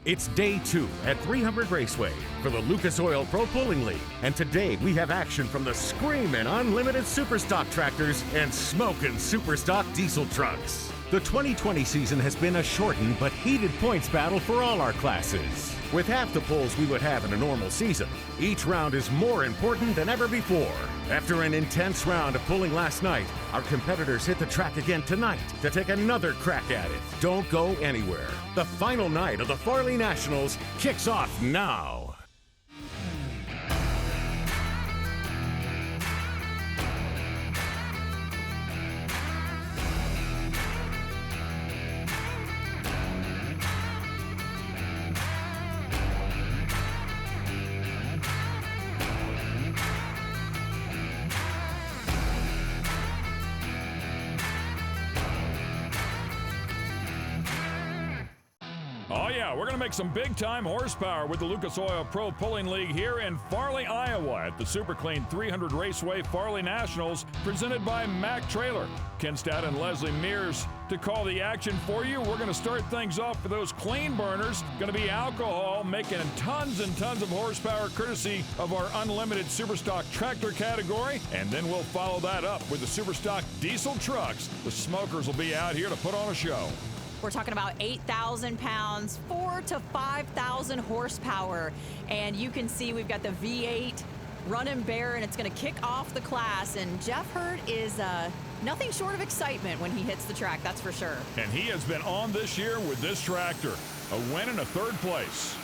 It's day 2 at 300 Raceway for the Lucas Oil Pro Pulling League. And today we have action from the screaming unlimited Superstock tractors and smoking Superstock diesel trucks. The 2020 season has been a shortened but heated points battle for all our classes. With half the pulls we would have in a normal season, each round is more important than ever before. After an intense round of pulling last night, our competitors hit the track again tonight to take another crack at it. Don't go anywhere. The final night of the Farley Nationals kicks off now. Oh yeah, we're going to make some big-time horsepower with the Lucas Oil Pro Pulling League here in Farley, Iowa at the Super Clean 300 Raceway Farley Nationals presented by Mack Trailer. Ken Stout and Leslie Mears to call the action for you. We're going to start things off for those clean burners. Going to be alcohol making tons and tons of horsepower courtesy of our unlimited Superstock tractor category. And then we'll follow that up with the Superstock diesel trucks. The smokers will be out here to put on a show. We're talking about 8,000 pounds, 4,000 to 5,000 horsepower. And you can see we've got the V8 running bare, and it's going to kick off the class. And Jeff Hurt is nothing short of excitement when he hits the track, that's for sure. And he has been on this year with this tractor. A win and a third place.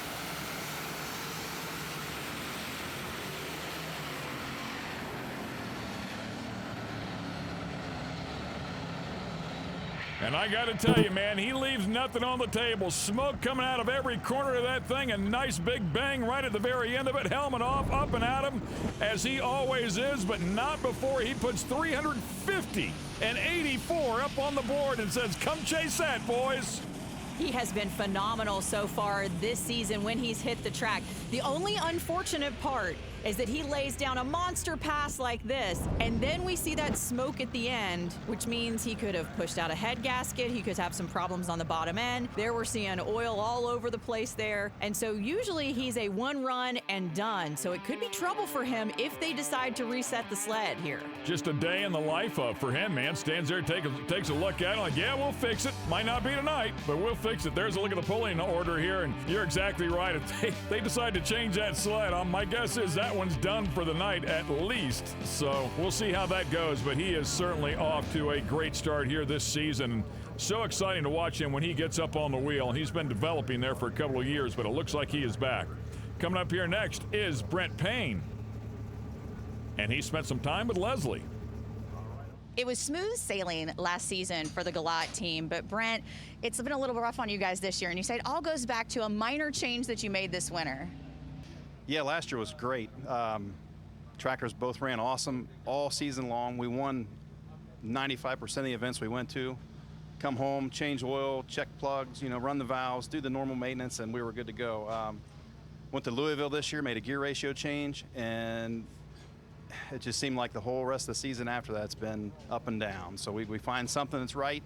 And I got to tell you, man, he leaves nothing on the table. Smoke coming out of every corner of that thing. A nice big bang right at the very end of it. Helmet off, up and at him, as he always is, but not before he puts 350 and 84 up on the board and says, come chase that, boys. He has been phenomenal so far this season when he's hit the track. The only unfortunate part is that he lays down a monster pass like this, and then we see that smoke at the end, which means he could have pushed out a head gasket. He could have some problems on the bottom end. There we're seeing oil all over the place there. And so usually he's a one run and done. So it could be trouble for him if they decide to reset the sled here. Just a day in the life for him, man. Stands there, takes a look at it, like, yeah, we'll fix it. Might not be tonight, but we'll fix it. There's a look at the pulling order here, and you're exactly right. If they decide to change that sled, my guess is that one's done for the night at least. So we'll see how that goes, but he is certainly off to a great start here this season. So exciting to watch him when he gets up on the wheel. He's been developing there for a couple of years, but it looks like he is back. Coming up here next is Brent Payne, and he spent some time with Leslie. It was smooth sailing last season for the Galat team, but Brent, it's been a little rough on you guys this year, and you said it all goes back to a minor change that you made this winter. Yeah, last year was great. Tractors both ran awesome all season long. We won 95% of the events we went to. Come home, change oil, check plugs, run the valves, do the normal maintenance, and we were good to go. Went to Louisville this year, made a gear ratio change, and it just seemed like the whole rest of the season after that's been up and down. So we find something that's right,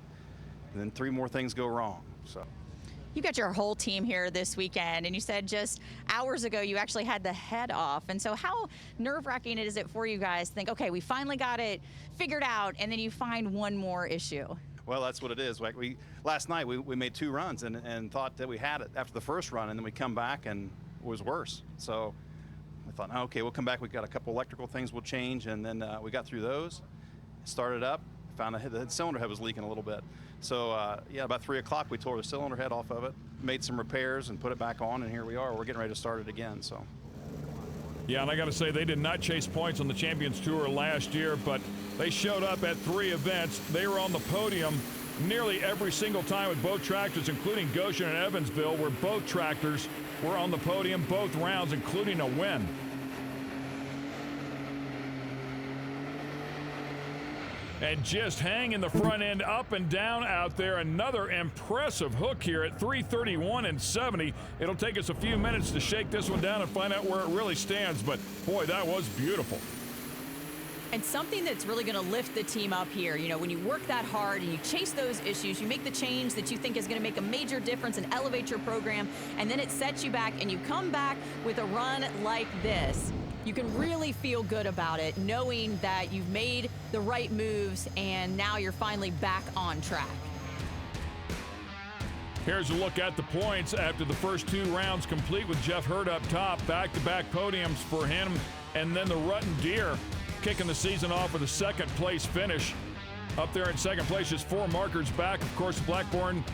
and then 3 more things go wrong. So. You got your whole team here this weekend, and you said just hours ago you actually had the head off. And so how nerve-wracking is it for you guys to think, okay, we finally got it figured out, and then you find one more issue? Well, that's what it is. Like last night we made 2 runs and thought that we had it after the first run, and then we come back and it was worse. So I thought, okay, we'll come back. We've got a couple electrical things we'll change, and then we got through those, started up, found the cylinder head was leaking a little bit. So yeah, about 3 o'clock we tore the cylinder head off of it, made some repairs and put it back on, and here we are. We're getting ready to start it again. So. Yeah, and I got to say, they did not chase points on the Champions Tour last year, but they showed up at 3 events. They were on the podium nearly every single time with both tractors, including Goshen and Evansville, where both tractors were on the podium both rounds, including a win. And just hanging the front end up and down out there. Another impressive hook here at 331 and 70. It'll take us a few minutes to shake this one down and find out where it really stands, but boy, that was beautiful. And something that's really going to lift the team up here, you know, when you work that hard and you chase those issues, you make the change that you think is going to make a major difference and elevate your program, and then it sets you back and you come back with a run like this. You can really feel good about it, knowing that you've made the right moves and now you're finally back on track. Here's a look at the points after the first 2 rounds complete with Jeff Hurd up top. Back-to-back podiums for him, and then the Rutten Deer kicking the season off with a second-place finish. Up there in second place, just 4 markers back. Of course, Blackburn,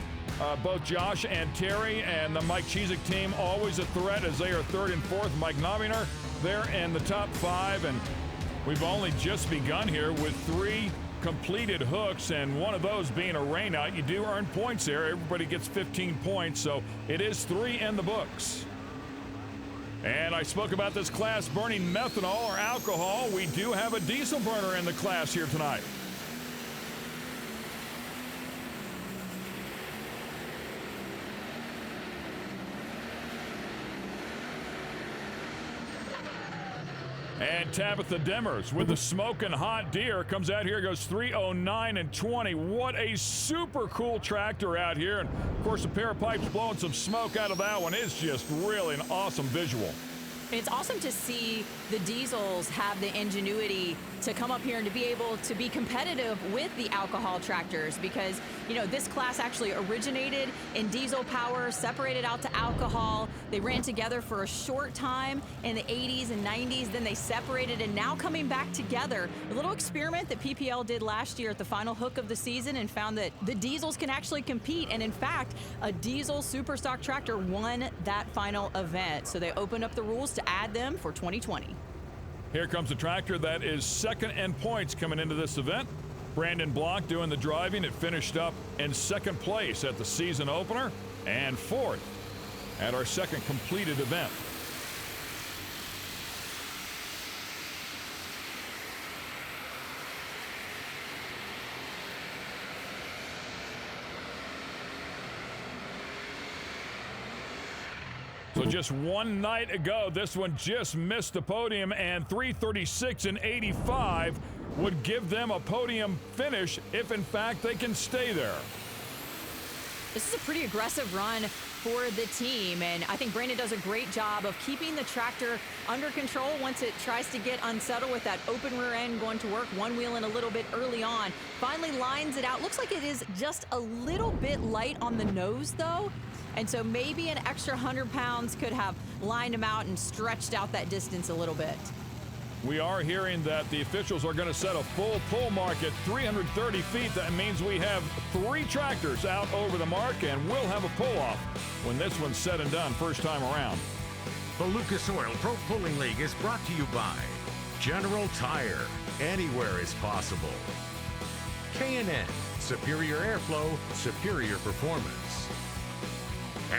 both Josh and Terry and the Mike Cheezick team always a threat as they are 3rd and 4th. Mike Noviner there in the top 5, and we've only just begun here with 3 completed hooks, and one of those being a rainout. You do earn points there. Everybody gets 15 points, so it is 3 in the books. And I spoke about this class burning methanol or alcohol. We do have a diesel burner in the class here tonight. And Tabitha Demers with the smoking hot deer comes out here, goes 3:09 and 20. What a super cool tractor out here. And of course, a pair of pipes blowing some smoke out of that one is just really an awesome visual. It's awesome to see the diesels have the ingenuity to come up here and to be able to be competitive with the alcohol tractors, because, you know, this class actually originated in diesel power, separated out to alcohol. They ran together for a short time in the 80s and 90s, then they separated, and now coming back together. A little experiment that PPL did last year at the final hook of the season and found that the diesels can actually compete, and in fact, a diesel super stock tractor won that final event. So they opened up the rules to add them for 2020. Here comes a tractor that is second in points coming into this event. Brandon Block doing the driving. It finished up in second place at the season opener and 4th at our second completed event. So just one night ago, this one just missed the podium, and 3:36 and 85 would give them a podium finish if, in fact, they can stay there. This is a pretty aggressive run for the team, and I think Brandon does a great job of keeping the tractor under control once it tries to get unsettled with that open rear end going to work, one wheel in a little bit early on. Finally lines it out. Looks like it is just a little bit light on the nose, though. And so maybe an extra 100 pounds could have lined him out and stretched out that distance a little bit. We are hearing that the officials are going to set a full pull mark at 330 feet. That means we have 3 tractors out over the mark, and we'll have a pull-off when this one's said and done first time around. The Lucas Oil Pro Pulling League is brought to you by General Tire. Anywhere is possible. K&N. Superior airflow, superior performance.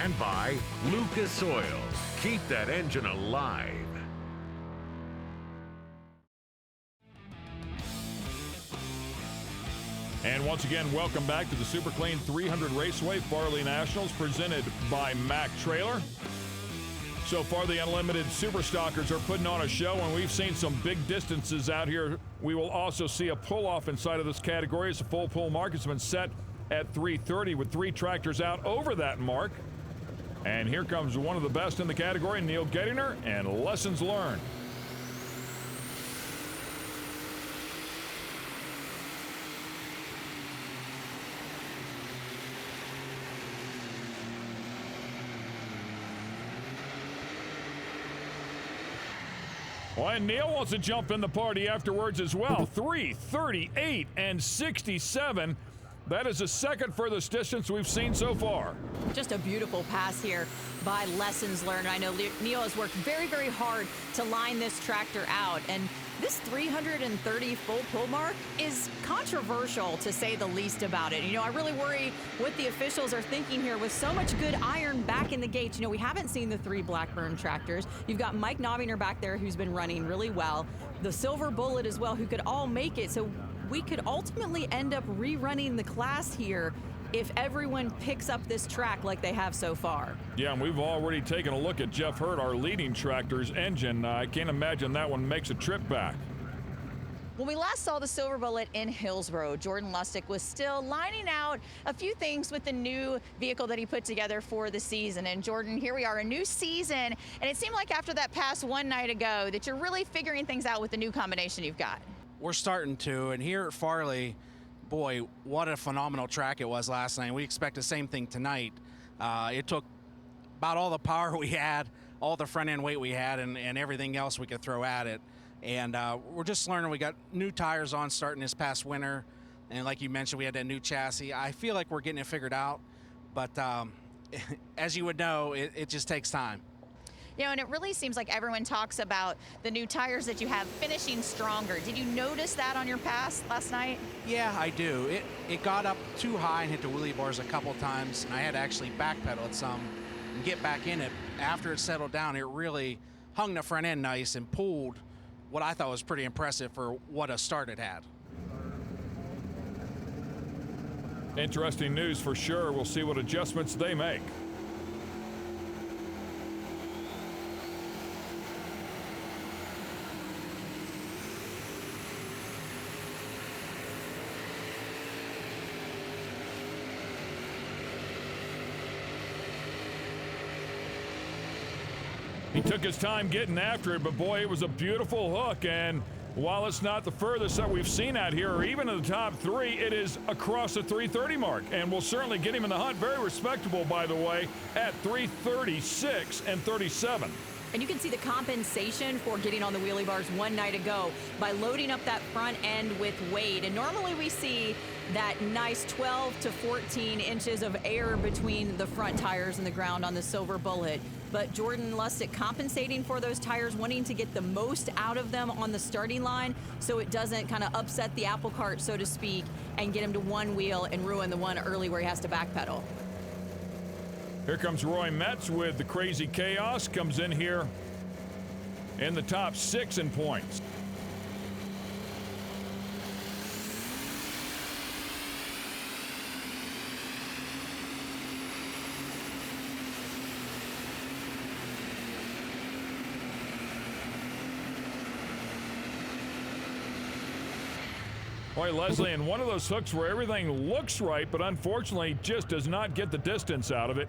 And by Lucas Oil. Keep that engine alive. And once again, welcome back to the Super Clean 300 Raceway Farley Nationals presented by Mack Trailer. So far, the Unlimited Superstockers are putting on a show, and we've seen some big distances out here. We will also see a pull-off inside of this category as a full pull mark has been set at 330 with 3 tractors out over that mark. And here comes one of the best in the category, Neil Gettinger, and lessons learned. Well, and Neil wants to jump in the party afterwards as well. 3:38 and 67. That is the second furthest distance we've seen so far. Just a beautiful pass here by Lessons Learned. I know Neil has worked very, very hard to line this tractor out. And this 330 full pull mark is controversial, to say the least about it. You know, I really worry what the officials are thinking here with so much good iron back in the gates. You know, we haven't seen the 3 Blackburn tractors. You've got Mike Noviner back there who's been running really well. The Silver Bullet as well, who could all make it. So we could ultimately end up rerunning the class here if everyone picks up this track like they have so far. Yeah, and we've already taken a look at Jeff Hurd, our leading tractor's engine. I can't imagine that one makes a trip back. When we last saw the Silver Bullet in Hillsborough, Jordan Lustig was still lining out a few things with the new vehicle that he put together for the season. And Jordan, here we are, a new season, and it seemed like after that pass one night ago that you're really figuring things out with the new combination you've got. We're starting to, and here at Farley, boy, what a phenomenal track it was last night. We expect the same thing tonight. It took about all the power we had, all the front end weight we had, and everything else we could throw at it. And we're just learning. We got new tires on starting this past winter. And like you mentioned, we had that new chassis. I feel like we're getting it figured out. But as you would know, it just takes time. You know, and it really seems like everyone talks about the new tires that you have finishing stronger. Did you notice that on your pass last night? Yeah, I do. It got up too high and hit the wheelie bars a couple times. And I had to actually backpedal it some and get back in it. After it settled down, it really hung the front end nice and pulled what I thought was pretty impressive for what a start it had. Interesting news for sure. We'll see what adjustments they make. He took his time getting after it, but boy, it was a beautiful hook. And while it's not the furthest that we've seen out here, or even in the top three, it is across the 330 mark. And we'll certainly get him in the hunt. Very respectable, by the way, at 336 and 37. And you can see the compensation for getting on the wheelie bars one night ago by loading up that front end with weight. And normally we see that nice 12 to 14 inches of air between the front tires and the ground on the Silver Bullet. But Jordan Lustig compensating for those tires, wanting to get the most out of them on the starting line so it doesn't kind of upset the apple cart, so to speak, and get him to one wheel and ruin the one early where he has to backpedal. Here comes Roy Metz with the Crazy Chaos. Comes in here in the top 6 in points. Boy, Leslie, and one of those hooks where everything looks right, but unfortunately just does not get the distance out of it,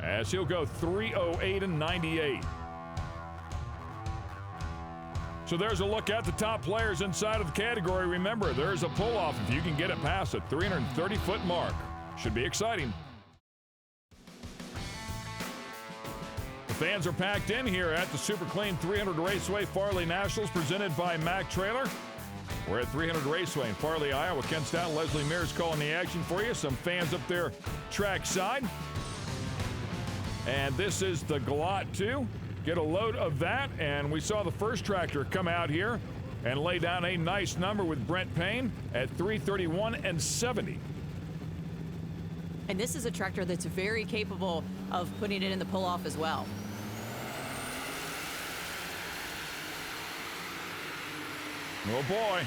as he'll go 3:08 and 98. So there's a look at the top players inside of the category. Remember, there's a pull-off if you can get it past the 330-foot mark. Should be exciting. The fans are packed in here at the Super Clean 300 Raceway Farley Nationals, presented by Mack Trailer. We're at 300 Raceway in Farley, Iowa. Ken Stout, Leslie Mears calling the action for you. Some fans up there track side. And this is the Galot 2. Get a load of that. And we saw the first tractor come out here and lay down a nice number with Brent Payne at 331 and 70. And this is a tractor that's very capable of putting it in the pull-off as well. Oh, boy.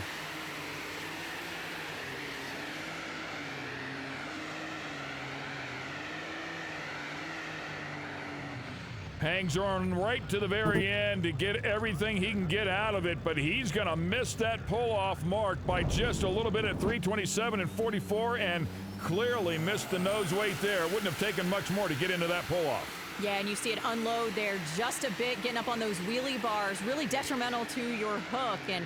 Hangs on right to the very end to get everything he can get out of it, but he's going to miss that pull-off mark by just a little bit at 327 and 44, and clearly missed the nose weight there. Wouldn't have taken much more to get into that pull-off. Yeah, and you see it unload there just a bit, getting up on those wheelie bars, really detrimental to your hook. And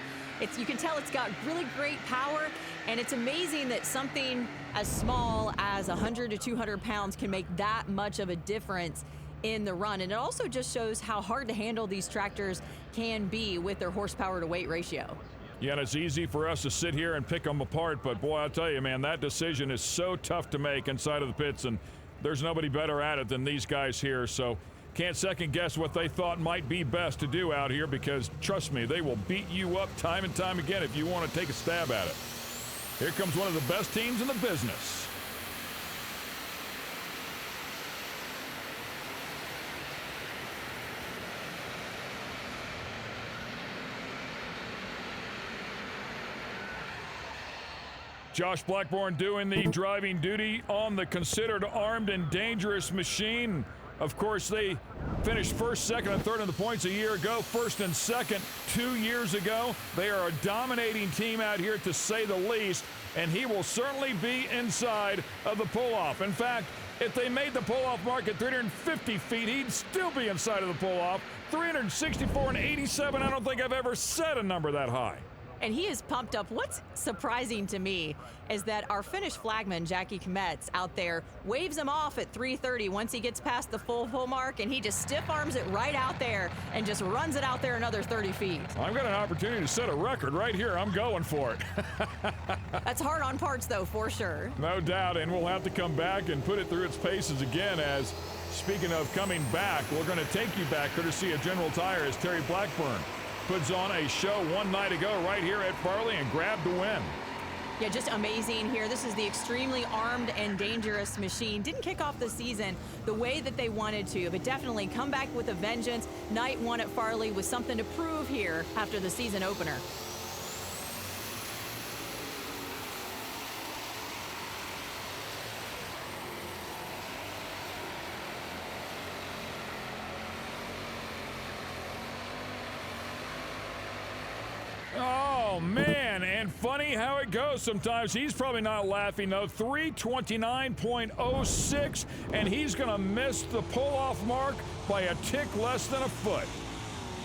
you can tell it's got really great power, and it's amazing that something as small as 100 to 200 pounds can make that much of a difference in the run. And it also just shows how hard to handle these tractors can be with their horsepower to weight ratio. Yeah, and it's easy for us to sit here and pick them apart, but boy, I'll tell you, man, that decision is so tough to make inside of the pits, and there's nobody better at it than these guys here. So can't second guess what they thought might be best to do out here, because trust me, they will beat you up time and time again if you want to take a stab at it. Here comes one of the best teams in the business. Josh Blackburn doing the driving duty on the considered armed and dangerous machine. Of course, they finished first, second, and third in the points a year ago, first and second 2 years ago. They are a dominating team out here, to say the least, and he will certainly be inside of the pull-off. In fact, if they made the pull-off mark at 350 feet, he'd still be inside of the pull-off. 364 and 87, I don't think I've ever said a number that high. And he is pumped up. What's surprising to me is that our Finnish flagman, Jackie Kometz, out there waves him off at 330 once he gets past the full mark, and he just stiff arms it right out there and just runs it out there another 30 feet. I've got an opportunity to set a record right here. I'm going for it. That's hard on parts, though, for sure. No doubt, and we'll have to come back and put it through its paces again. As speaking of coming back, we're going to take you back courtesy of General Tire as Terry Blackburn puts on a show one night ago right here at Farley and grabbed the win. Yeah, just amazing here. This is the extremely armed and dangerous machine. Didn't kick off the season the way that they wanted to, but definitely come back with a vengeance. Night one at Farley with something to prove here after the season opener. Oh, man, and funny how it goes sometimes. He's probably not laughing, though. 329.06, and he's going to miss the pull-off mark by a tick less than a foot.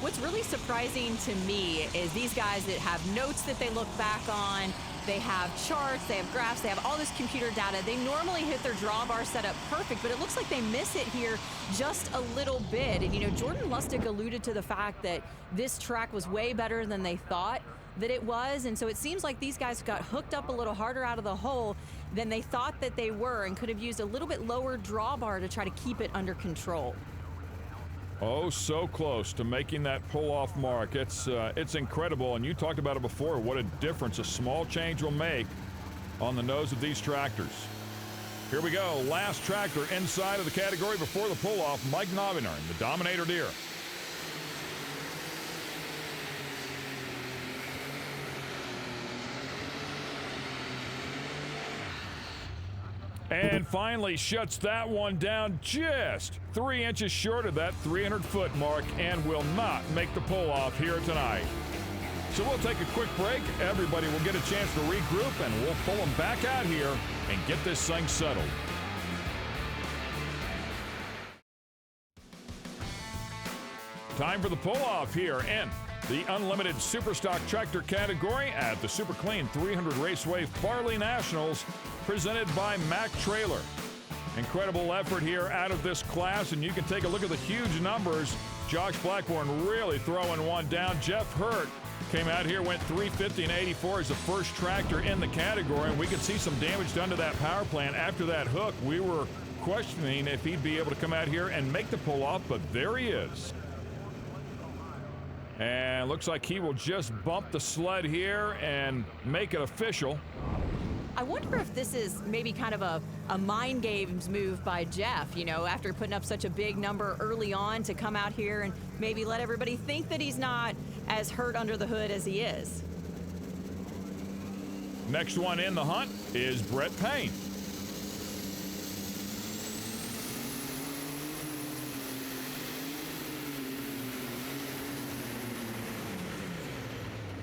What's really surprising to me is these guys that have notes that they look back on, they have charts, they have graphs, they have all this computer data. They normally hit their drawbar setup perfect, but it looks like they miss it here just a little bit. And, you know, Jordan Lustig alluded to the fact that this track was way better than they thought that it was, and so it seems like these guys got hooked up a little harder out of the hole than they thought that they were, and could have used a little bit lower drawbar to try to keep it under control. Oh, so close to making that pull-off mark. It's incredible, and you talked about it before, what a difference a small change will make on the nose of these tractors. Here we go, last tractor inside of the category before the pull-off, Mike Noviner, the Dominator Deer. And finally shuts that one down just 3 inches short of that 300-foot mark and will not make the pull-off here tonight. So we'll take a quick break. Everybody will get a chance to regroup, and we'll pull them back out here and get this thing settled. Time for the pull-off here in the Unlimited Superstock Tractor category at the Super Clean 300 Raceway Farley Nationals, presented by Mack Trailer. Incredible effort here out of this class, and you can take a look at the huge numbers. Josh Blackburn really throwing one down. Jeff Hurt came out here, went 350 and 84 as the first tractor in the category, and we could see some damage done to that power plant after that hook. We were questioning if he'd be able to come out here and make the pull-off, but there he is. And looks like he will just bump the sled here and make it official. I wonder if this is maybe kind of a mind games move by Jeff, you know, after putting up such a big number early on, to come out here and maybe let everybody think that he's not as hurt under the hood as he is. Next one in the hunt is Brett Payne.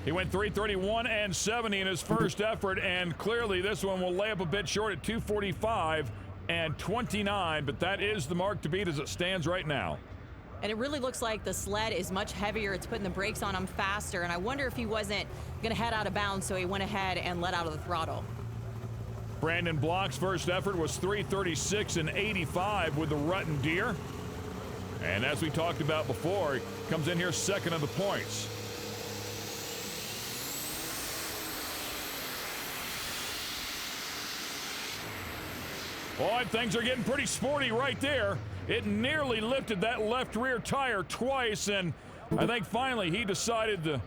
He went 331 and 70 in his first effort, and clearly this one will lay up a bit short at 245 and 29, but that is the mark to beat as it stands right now. And it really looks like the sled is much heavier. It's putting the brakes on him faster, and I wonder if he wasn't going to head out of bounds, so he went ahead and let out of the throttle. Brandon Block's first effort was 336 and 85 with the Rutten Deer. And as we talked about before, he comes in here second of the points. Boy, things are getting pretty sporty right there. It nearly lifted that left rear tire twice, and I think finally he decided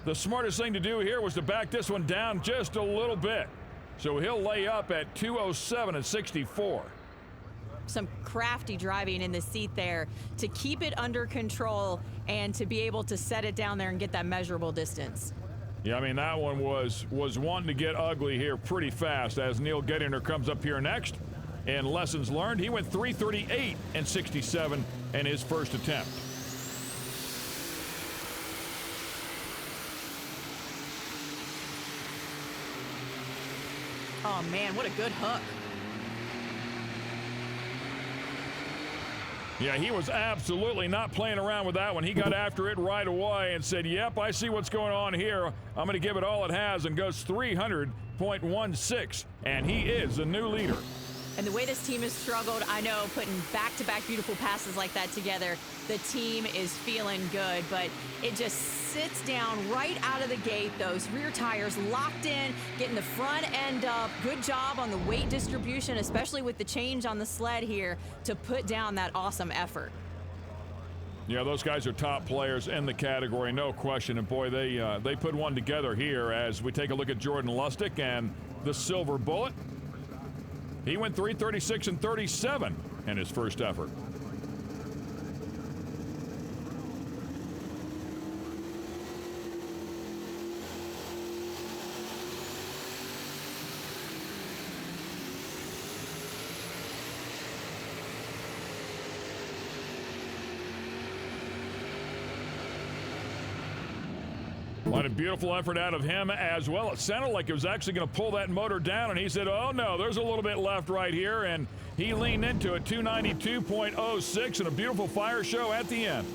the smartest thing to do here was to back this one down just a little bit. So he'll lay up at 207 and 64. Some crafty driving in the seat there to keep it under control and to be able to set it down there and get that measurable distance. Yeah, I mean, that one was wanting to get ugly here pretty fast as Neil Gettinger comes up here next. And lessons learned, he went 338 and 67 and his first attempt. Oh man, what a good hook. Yeah, he was absolutely not playing around with that one. He got after it right away and said, yep, I see what's going on here. I'm going to give it all it has, and goes 300.16, and he is the new leader. And the way this team has struggled, I know, putting back-to-back beautiful passes like that together, the team is feeling good, but it just sits down right out of the gate. Those rear tires locked in, getting the front end up. Good job on the weight distribution, especially with the change on the sled here, to put down that awesome effort. Yeah, those guys are top players in the category, no question. And boy, they put one together here as we take a look at Jordan Lustig and the Silver Bullet. He went 3:36 and 37 in his first effort. What a beautiful effort out of him as well. It sounded like it was actually going to pull that motor down, and he said, oh no, there's a little bit left right here, and he leaned into it, 292.06, and a beautiful fire show at the end.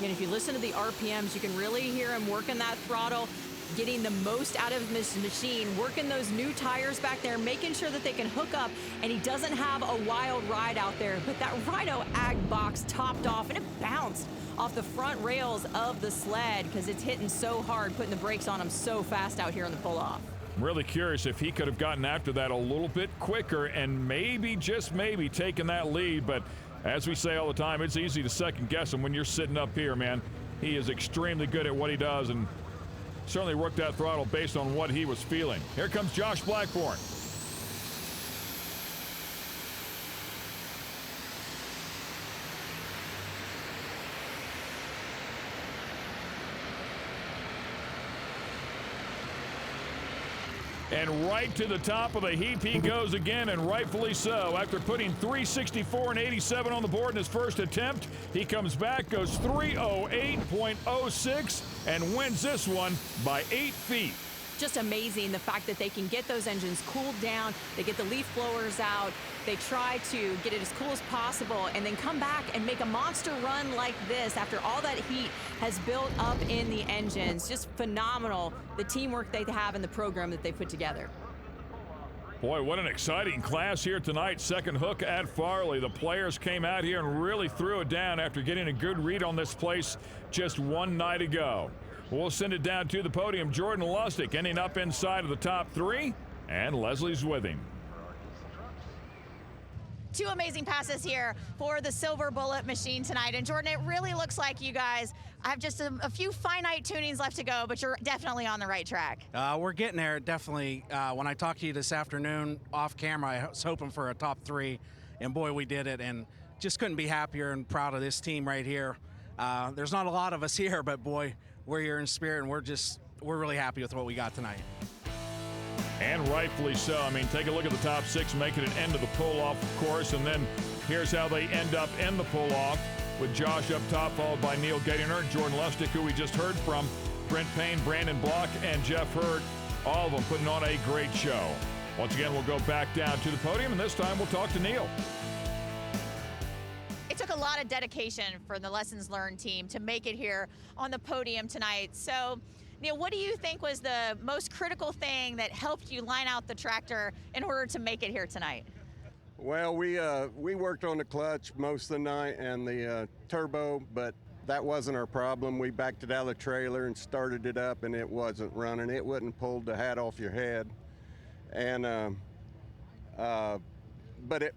And if you listen to the RPMs, you can really hear him working that throttle, getting the most out of this machine, working those new tires back there, making sure that they can hook up, and he doesn't have a wild ride out there, but that Rhino Ag box topped off, and it bounced off the front rails of the sled because it's hitting so hard, putting the brakes on him so fast out here on the pull-off. I'm really curious if he could have gotten after that a little bit quicker and maybe, just maybe, taken that lead. But as we say all the time, it's easy to second-guess him when you're sitting up here, man. He is extremely good at what he does and certainly worked that throttle based on what he was feeling. Here comes Josh Blackburn. And right to the top of the heap he goes again, and rightfully so. After putting 364 and 87 on the board in his first attempt, he comes back, goes 308.06, and wins this one by 8 feet. Just amazing the fact that they can get those engines cooled down, they get the leaf blowers out, they try to get it as cool as possible, and then come back and make a monster run like this after all that heat has built up in the engines. Just phenomenal, the teamwork they have in the program that they put together. Boy, what an exciting class here tonight. Second hook at Farley. The players came out here and really threw it down after getting a good read on this place just one night ago. We'll send it down to the podium. Jordan Lustig ending up inside of the top three, and Leslie's with him. Two amazing passes here for the Silver Bullet machine tonight. And Jordan, it really looks like you guys have just a few finite tunings left to go, but you're definitely on the right track. We're getting there, definitely. When I talked to you this afternoon off camera, I was hoping for a top three, and boy, we did it. And just couldn't be happier and proud of this team right here. There's not a lot of us here, but boy, we're here in spirit, and we're really happy with what we got tonight. And rightfully so. I mean, take a look at the top six making it into the pull-off, of course, and then here's how they end up in the pull-off with Josh up top, followed by Neil Gaynor, Jordan Lustig, who we just heard from, Brent Payne, Brandon Block, and Jeff Hurd, all of them putting on a great show. Once again, we'll go back down to the podium, and this time we'll talk to Neil. It took a lot of dedication for the Lessons Learned team to make it here on the podium tonight. So, Neil, what do you think was the most critical thing that helped you line out the tractor in order to make it here tonight? Well, we worked on the clutch most of the night and the turbo, but that wasn't our problem. We backed it out of the trailer and started it up, and it wasn't running. It wouldn't pull the hat off your head. And but it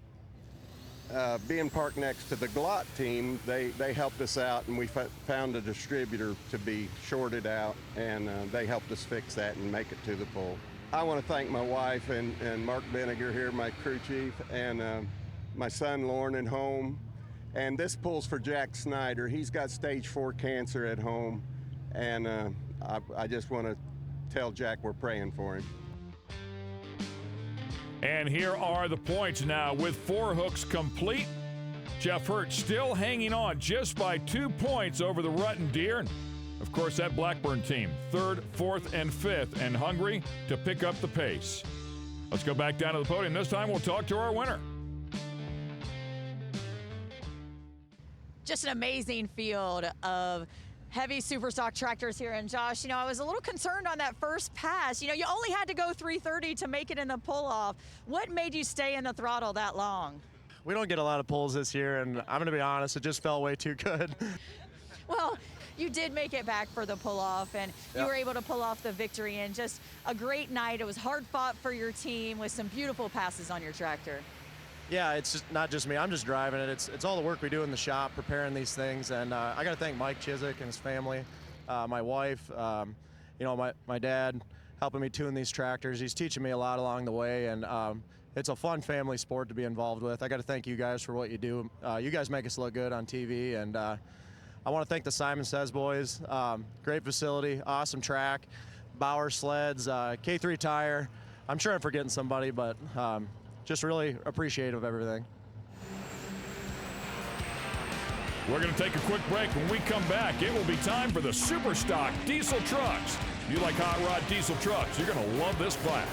being parked next to the Glott team, they helped us out, and we found a distributor to be shorted out, and they helped us fix that and make it to the pull. I want to thank my wife and Mark Benniger here, my crew chief, and my son Lauren at home. And this pull's for Jack Snyder. He's got stage 4 cancer at home, and I just want to tell Jack we're praying for him. And here are the points now with 4 hooks complete. Jeff Hurt still hanging on just by 2 points over the Rutten Deer. And of course, that Blackburn team, 3rd, 4th, and 5th, and hungry to pick up the pace. Let's go back down to the podium. This time we'll talk to our winner. Just an amazing field of heavy super stock tractors here. And Josh, I was a little concerned on that first pass. You only had to go 330 to make it in the pull-off. What made you stay in the throttle that long? We don't get a lot of pulls this year, and I'm going to be honest, it just felt way too good. Well, you did make it back for the pull-off, and you were able to pull off the victory. And just a great night. It was hard fought for your team with some beautiful passes on your tractor. Yeah, it's just not just me. I'm just driving it. It's all the work we do in the shop preparing these things, and I got to thank Mike Chiswick and his family, my wife, my dad helping me tune these tractors. He's teaching me a lot along the way, and it's a fun family sport to be involved with. I got to thank you guys for what you do. You guys make us look good on TV, and I want to thank the Simon Says boys. Great facility, awesome track, Bauer sleds, K3 tire. I'm sure I'm forgetting somebody, but just really appreciative of everything. We're going to take a quick break. When we come back, it will be time for the Super Stock Diesel Trucks. If you like hot rod diesel trucks, you're going to love this class.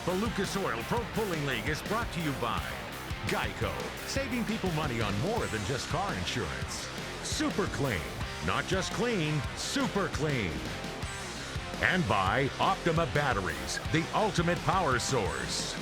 The Lucas Oil Pro Pulling League is brought to you by Geico, saving people money on more than just car insurance. Super Clean, not just clean, super clean. And by Optima Batteries, the ultimate power source.